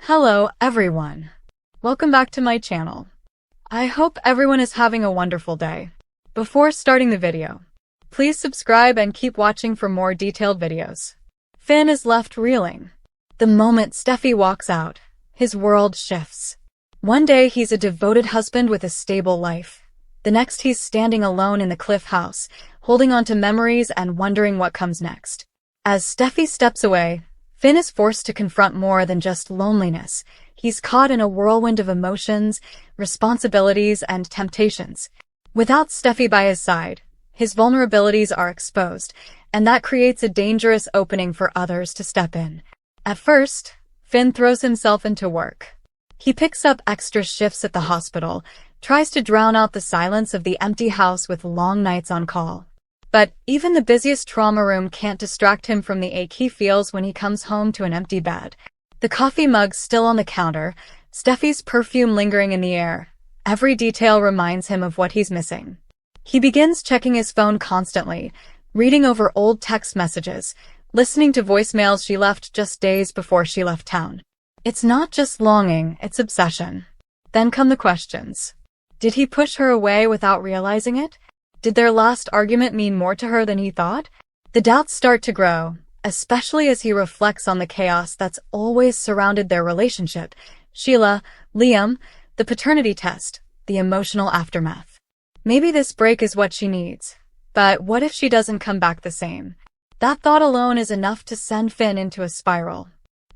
Hello, everyone. Welcome back to my channel. I hope everyone is having a wonderful day. Before starting the video, please subscribe and keep watching for more detailed videos. Finn is left reeling. The moment Steffy walks out, his world shifts. One day he's a devoted husband with a stable life. The next he's standing alone in the cliff house, holding on to memories and wondering what comes next. As Steffy steps away, Finn is forced to confront more than just loneliness. He's caught in a whirlwind of emotions, responsibilities, and temptations. Without Steffy by his side, his vulnerabilities are exposed, and that creates a dangerous opening for others to step in. At first, Finn throws himself into work. He picks up extra shifts at the hospital, tries to drown out the silence of the empty house with long nights on call. But even the busiest trauma room can't distract him from the ache he feels when he comes home to an empty bed. The coffee mug still on the counter, Steffy's perfume lingering in the air. Every detail reminds him of what he's missing. He begins checking his phone constantly, reading over old text messages, listening to voicemails she left just days before she left town. It's not just longing, it's obsession. Then come the questions. Did he push her away without realizing it? Did their last argument mean more to her than he thought? The doubts start to grow, especially as he reflects on the chaos that's always surrounded their relationship. Sheila, Liam, the paternity test, the emotional aftermath. Maybe this break is what she needs. But what if she doesn't come back the same? That thought alone is enough to send Finn into a spiral.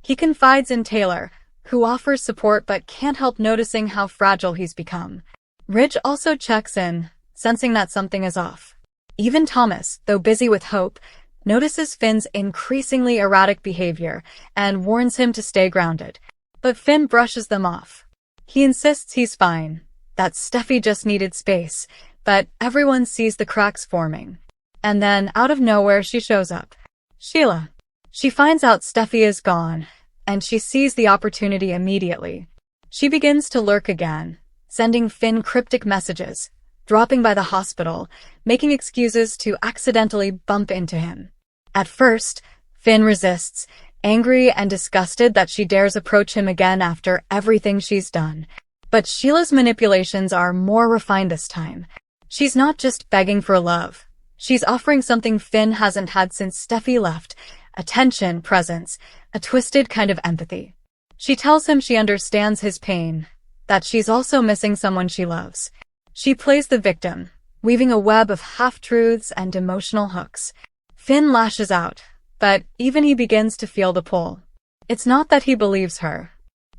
He confides in Taylor, who offers support but can't help noticing how fragile he's become. Ridge also checks in, sensing that something is off. Even Thomas, though busy with Hope, notices Finn's increasingly erratic behavior and warns him to stay grounded. But Finn brushes them off. He insists he's fine, that Steffy just needed space, but everyone sees the cracks forming. And then, out of nowhere, she shows up. Sheila. She finds out Steffy is gone, and she sees the opportunity immediately. She begins to lurk again, sending Finn cryptic messages, dropping by the hospital, making excuses to accidentally bump into him. At first, Finn resists, angry and disgusted that she dares approach him again after everything she's done. But Sheila's manipulations are more refined this time. She's not just begging for love. She's offering something Finn hasn't had since Steffy left: attention, presence, a twisted kind of empathy. She tells him she understands his pain, that she's also missing someone she loves. She plays the victim, weaving a web of half-truths and emotional hooks. Finn lashes out, but even he begins to feel the pull. It's not that he believes her.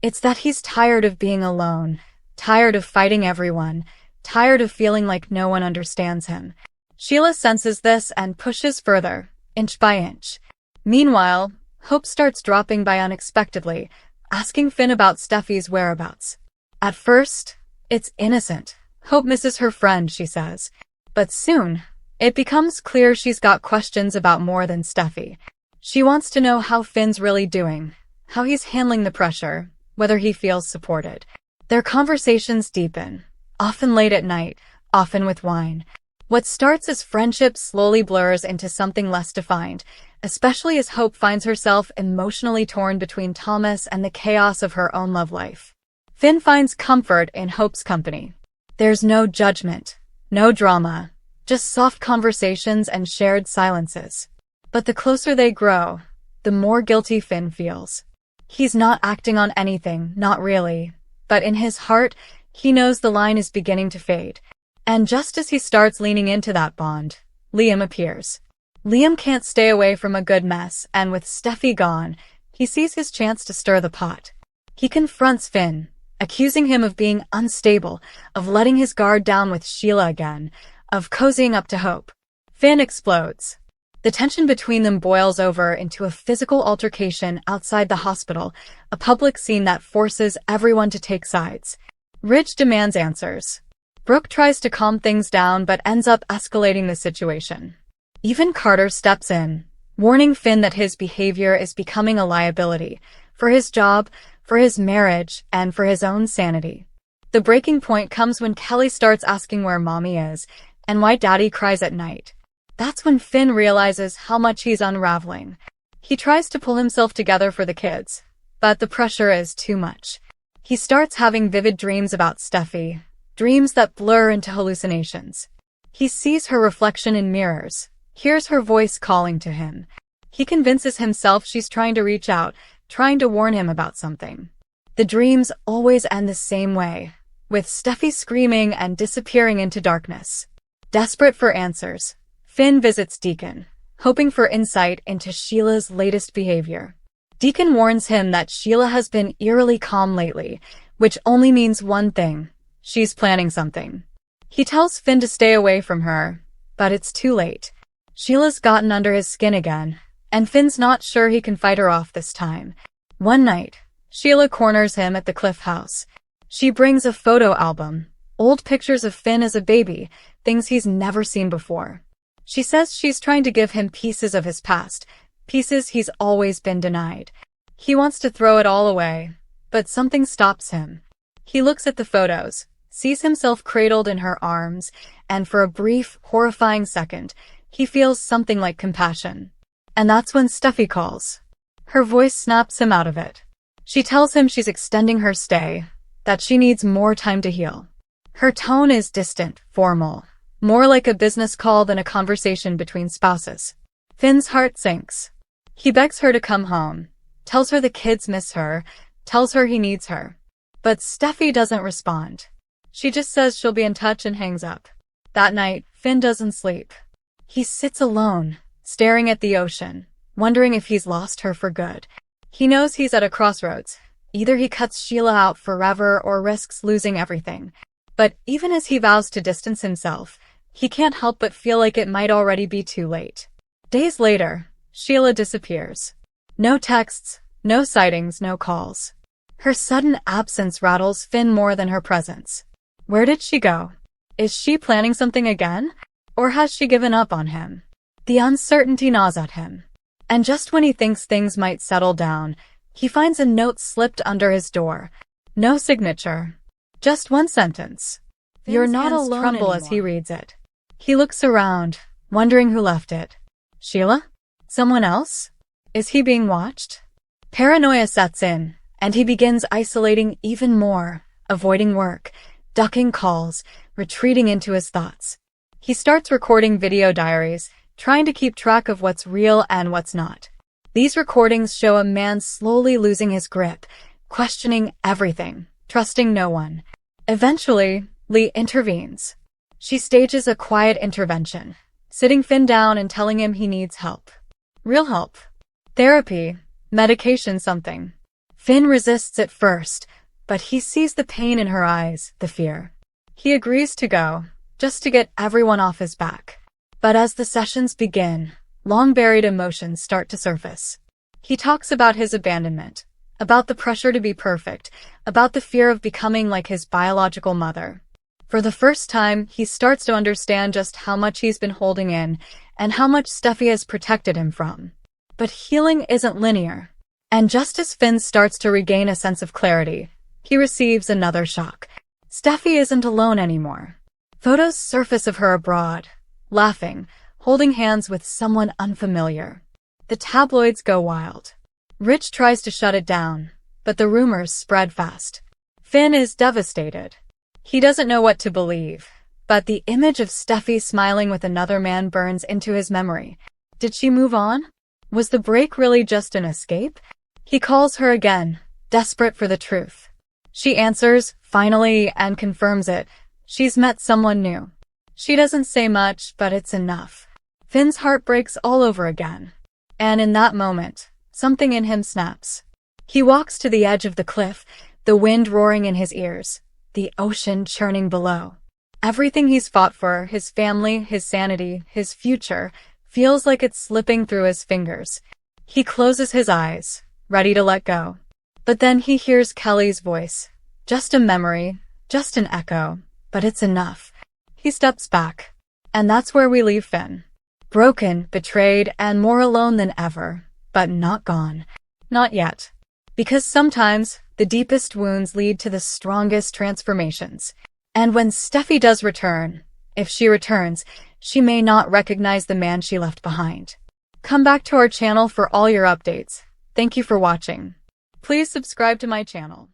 It's that he's tired of being alone, tired of fighting everyone, tired of feeling like no one understands him. Sheila senses this and pushes further, inch by inch. Meanwhile, Hope starts dropping by unexpectedly, asking Finn about Steffy's whereabouts. At first, it's innocent. Hope misses her friend, she says. But soon, it becomes clear she's got questions about more than Steffy. She wants to know how Finn's really doing, how he's handling the pressure, whether he feels supported. Their conversations deepen, often late at night, often with wine. What starts as friendship slowly blurs into something less defined, especially as Hope finds herself emotionally torn between Thomas and the chaos of her own love life. Finn finds comfort in Hope's company. There's no judgment, no drama, just soft conversations and shared silences. But the closer they grow, the more guilty Finn feels. He's not acting on anything, not really. But in his heart, he knows the line is beginning to fade. And just as he starts leaning into that bond, Liam appears. Liam can't stay away from a good mess, and with Steffy gone, he sees his chance to stir the pot. He confronts Finn, accusing him of being unstable, of letting his guard down with Sheila again, of cozying up to Hope. Finn explodes. The tension between them boils over into a physical altercation outside the hospital, a public scene that forces everyone to take sides. Ridge demands answers. Brooke tries to calm things down but ends up escalating the situation. Even Carter steps in, warning Finn that his behavior is becoming a liability, for his job, for his marriage, and for his own sanity. The breaking point comes when Kelly starts asking where Mommy is, and why Daddy cries at night. That's when Finn realizes how much he's unraveling. He tries to pull himself together for the kids, but the pressure is too much. He starts having vivid dreams about Steffy, dreams that blur into hallucinations. He sees her reflection in mirrors, hears her voice calling to him. He convinces himself she's trying to reach out, trying to warn him about something. The dreams always end the same way, with Steffy screaming and disappearing into darkness. Desperate for answers, Finn visits Deacon, hoping for insight into Sheila's latest behavior. Deacon warns him that Sheila has been eerily calm lately, which only means one thing: she's planning something. He tells Finn to stay away from her, but it's too late. Sheila's gotten under his skin again, and Finn's not sure he can fight her off this time. One night, Sheila corners him at the Cliff house. She brings a photo album, old pictures of Finn as a baby, things he's never seen before. She says she's trying to give him pieces of his past, pieces he's always been denied. He wants to throw it all away, but something stops him. He looks at the photos, sees himself cradled in her arms, and for a brief, horrifying second, he feels something like compassion. And that's when Steffy calls. Her voice snaps him out of it. She tells him she's extending her stay, that she needs more time to heal. Her tone is distant, formal, more like a business call than a conversation between spouses. Finn's heart sinks. He begs her to come home, tells her the kids miss her, tells her he needs her. But Steffy doesn't respond. She just says she'll be in touch and hangs up. That night, Finn doesn't sleep. He sits alone, staring at the ocean, wondering if he's lost her for good. He knows he's at a crossroads. Either he cuts Sheila out forever or risks losing everything. But even as he vows to distance himself, he can't help but feel like it might already be too late. Days later, Sheila disappears. No texts, no sightings, no calls. Her sudden absence rattles Finn more than her presence. Where did she go? Is she planning something again? Or has she given up on him? The uncertainty gnaws at him. And just when he thinks things might settle down, he finds a note slipped under his door. No signature. Just one sentence. You're not alone anymore. As he reads it. He looks around, wondering who left it. Sheila? Someone else? Is he being watched? Paranoia sets in, and he begins isolating even more, avoiding work, ducking calls, retreating into his thoughts. He starts recording video diaries, trying to keep track of what's real and what's not. These recordings show a man slowly losing his grip, questioning everything, trusting no one. Eventually, Lee intervenes. She stages a quiet intervention, sitting Finn down and telling him he needs help. Real help. Therapy, medication, something. Finn resists at first, but he sees the pain in her eyes, the fear. He agrees to go, just to get everyone off his back. But as the sessions begin, long-buried emotions start to surface. He talks about his abandonment, about the pressure to be perfect, about the fear of becoming like his biological mother. For the first time, he starts to understand just how much he's been holding in and how much Steffy has protected him from. But healing isn't linear. And just as Finn starts to regain a sense of clarity, he receives another shock. Steffy isn't alone anymore. Photos surface of her abroad, laughing, holding hands with someone unfamiliar. The tabloids go wild. Rich tries to shut it down, but the rumors spread fast. Finn is devastated. He doesn't know what to believe, but the image of Steffy smiling with another man burns into his memory. Did she move on? Was the break really just an escape? He calls her again, desperate for the truth. She answers, finally, and confirms it. She's met someone new. She doesn't say much, but it's enough. Finn's heart breaks all over again. And in that moment, something in him snaps. He walks to the edge of the cliff, the wind roaring in his ears, the ocean churning below. Everything he's fought for, his family, his sanity, his future, feels like it's slipping through his fingers. He closes his eyes, ready to let go. But then he hears Kelly's voice. Just a memory, just an echo, but it's enough. He steps back. And that's where we leave Finn. Broken, betrayed, and more alone than ever. But not gone. Not yet. Because sometimes, the deepest wounds lead to the strongest transformations. And when Steffy does return, if she returns, she may not recognize the man she left behind. Come back to our channel for all your updates. Thank you for watching. Please subscribe to my channel.